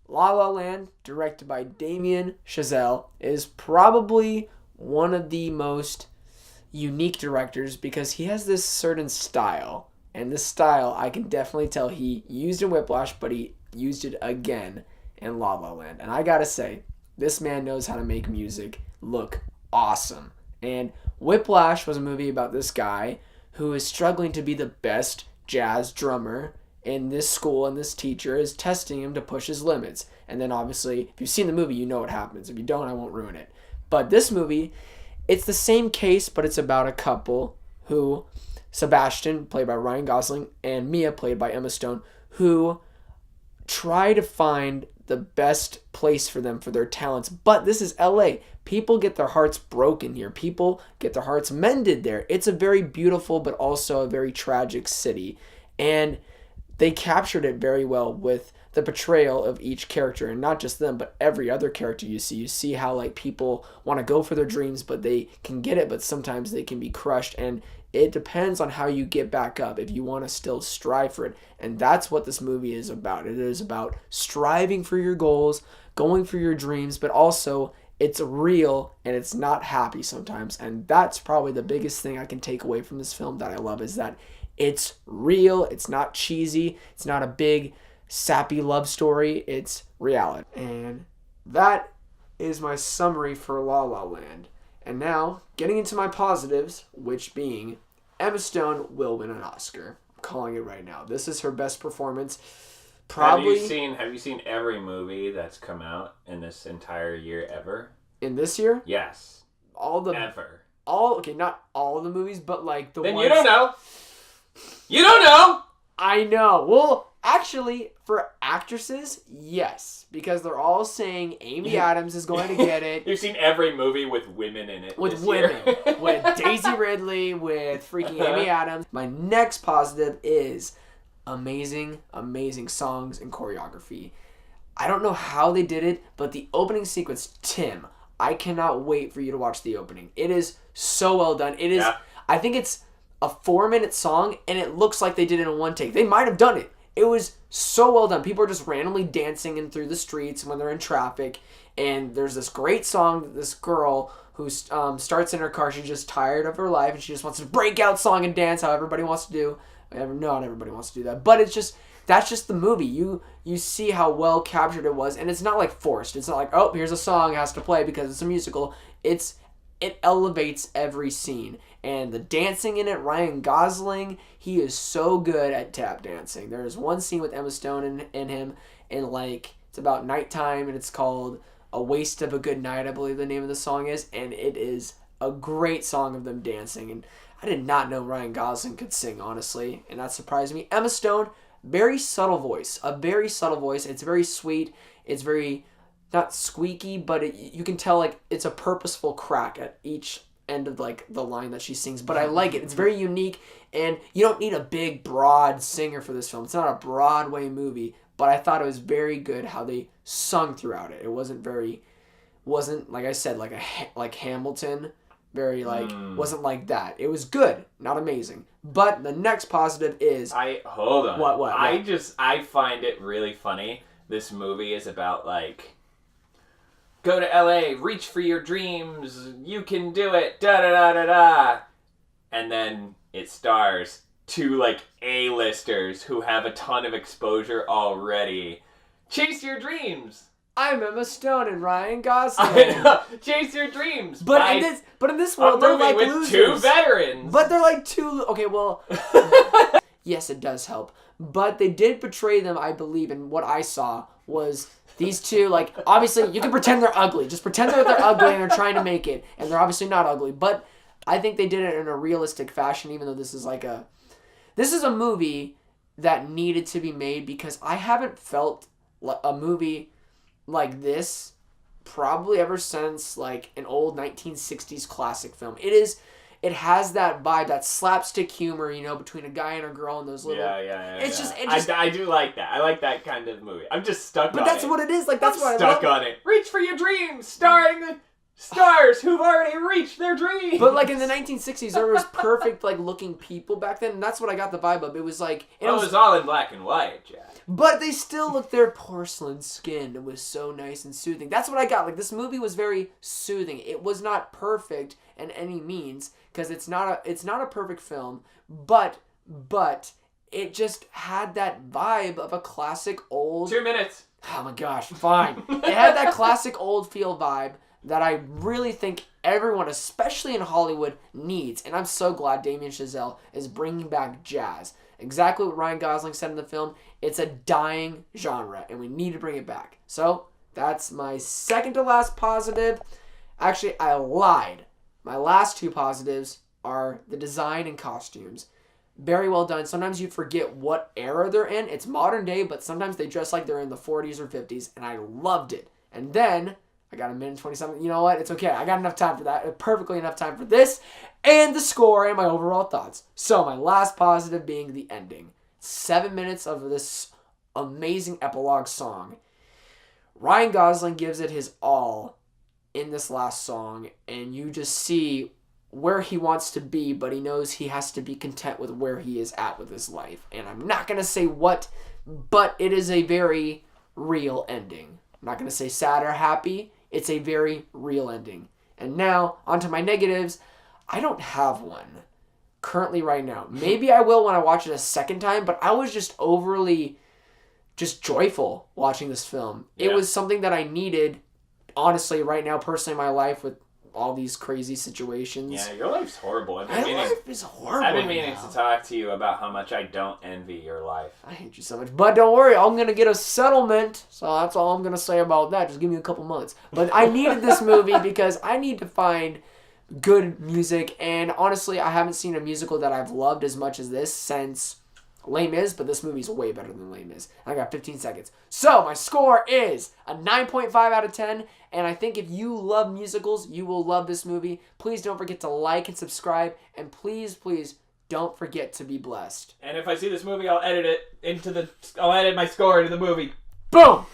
La La Land, directed by Damien Chazelle, is probably one of the most unique directors because he has this certain style. And this style, I can definitely tell he used in Whiplash, but he used it again in La La Land. And I gotta say, this man knows how to make music look awesome. And Whiplash was a movie about this guy who is struggling to be the best jazz drummer in this school, and this teacher is testing him to push his limits. And then obviously, if you've seen the movie, you know what happens. If you don't, I won't ruin it. But this movie, it's the same case, but it's about a couple who, Sebastian, played by Ryan Gosling, and Mia, played by Emma Stone, who try to find the best place for them for their talents. But this is LA. People get their hearts broken here. People get their hearts mended there. It's a very beautiful but also a very tragic city. And they captured it very well with the portrayal of each character, and not just them, but every other character you see. You see how like people want to go for their dreams, but they can get it, but sometimes they can be crushed. And it depends on how you get back up if you want to still strive for it. And that's what this movie is about. It is about striving for your goals, going for your dreams, but also it's real and it's not happy sometimes. And that's probably the biggest thing I can take away from this film that I love, is that it's real, it's not cheesy, it's not a big sappy love story, it's reality. And that is my summary for La La Land. And now, getting into my positives, which being Emma Stone will win an Oscar. I'm calling it right now. This is her best performance. Probably. Have you seen every movie that's come out in this entire year ever? In this year? Yes. Ever. Not all of the movies, but like the then ones. You don't know. You don't know. I know. Well, actually, for actresses, yes, because they're all saying Amy Adams is going to get it. You've seen every movie with women in it. With women. With Daisy Ridley, with freaking Amy Adams. My next positive is amazing, amazing songs and choreography. I don't know how they did it, but the opening sequence, Tim, I cannot wait for you to watch the opening. It is so well done. It is, I think it's a 4-minute song, and it looks like they did it in one take. They might have done it. It was so well done. People are just randomly dancing in through the streets when they're in traffic, and there's this great song that this girl who starts in her car. She's just tired of her life, and she just wants to break out song and dance how everybody wants to do. Not everybody wants to do that, but that's just the movie. You see how well captured it was, and it's not like forced. It's not like, oh, here's a song, it has to play because it's a musical. It elevates every scene. And the dancing in it, Ryan Gosling, he is so good at tap dancing. There's one scene with Emma Stone and him, and like it's about nighttime, and it's called A Waste of a Good Night, I believe the name of the song is, and it is a great song of them dancing. And I did not know Ryan Gosling could sing, honestly, and that surprised me. Emma Stone, very subtle voice, a very subtle voice. It's very sweet. It's very not squeaky, but you can tell like it's a purposeful crack at each end of like the line that she sings, but I like it. It's very unique, and you don't need a big broad singer for this film. It's not a Broadway movie, but I thought it was very good how they sung throughout it. It wasn't like I said, like Hamilton, very like wasn't like that. It was good, not amazing. But the next positive is hold on. What? I find it really funny. This movie is about like, go to LA, reach for your dreams, you can do it, da-da-da-da-da. And then it stars two, like, A-listers who have a ton of exposure already. Chase your dreams. I'm Emma Stone and Ryan Gosling. I know. Chase your dreams. But in this world, they're like with losers. Two veterans. But they're like two. Okay, well, yes, it does help. But they did portray them, I believe, and what I saw was these two, like, obviously, you can pretend they're ugly. Just pretend they're ugly and they're trying to make it. And they're obviously not ugly. But I think they did it in a realistic fashion, even though this is a movie that needed to be made, because I haven't felt a movie like this probably ever since, like, an old 1960s classic film. It has that vibe, that slapstick humor, you know, between a guy and a girl and those little... Yeah. It's just... I do like that. I like that kind of movie. I'm just stuck on it. But that's what it is. Like, that's what I love. Stuck on it. Reach for your dreams, starring stars who've already reached their dreams. But like in the 1960s, there was perfect like looking people back then, and that's what I got the vibe of. It was like it was all in black and white, Jack. But they still looked their porcelain skin. It was so nice and soothing. That's what I got. Like this movie was very soothing. It was not perfect in any means because it's not a perfect film, but it just had that vibe of a classic old 2 minutes. Oh my gosh, fine. It had that classic old feel vibe that I really think everyone, especially in Hollywood, needs. And I'm so glad Damien Chazelle is bringing back jazz. Exactly what Ryan Gosling said in the film. It's a dying genre, and we need to bring it back. So, that's my second to last positive. Actually, I lied. My last two positives are the design and costumes. Very well done. Sometimes you forget what era they're in. It's modern day, but sometimes they dress like they're in the 40s or 50s, and I loved it. And then, I got a minute and 27. You know what? It's okay. I got enough time for that. Perfectly enough time for this, and the score, and my overall thoughts. So, my last positive being the ending. 7 minutes of this amazing epilogue song. Ryan Gosling gives it his all in this last song, and you just see where he wants to be, but he knows he has to be content with where he is at with his life. And I'm not going to say what, but it is a very real ending. I'm not going to say sad or happy. It's a very real ending. And now, onto my negatives. I don't have one currently right now. Maybe I will when I watch it a second time, but I was just overly joyful watching this film. Yeah. It was something that I needed, honestly, right now, personally in my life with all these crazy situations. Yeah, your life's horrible. My life is horrible. I've been meaning to talk to you about how much I don't envy your life. I hate you so much. But don't worry, I'm going to get a settlement. So that's all I'm going to say about that. Just give me a couple months. But I needed this movie because I need to find good music. And honestly, I haven't seen a musical that I've loved as much as this since Les Mis, but this movie's way better than Les Mis. I got 15 seconds. So my score is a 9.5 out of 10. And I think if you love musicals, you will love this movie. Please don't forget to like and subscribe. And please, please don't forget to be blessed. And if I see this movie, I'll edit my score into the movie. Boom!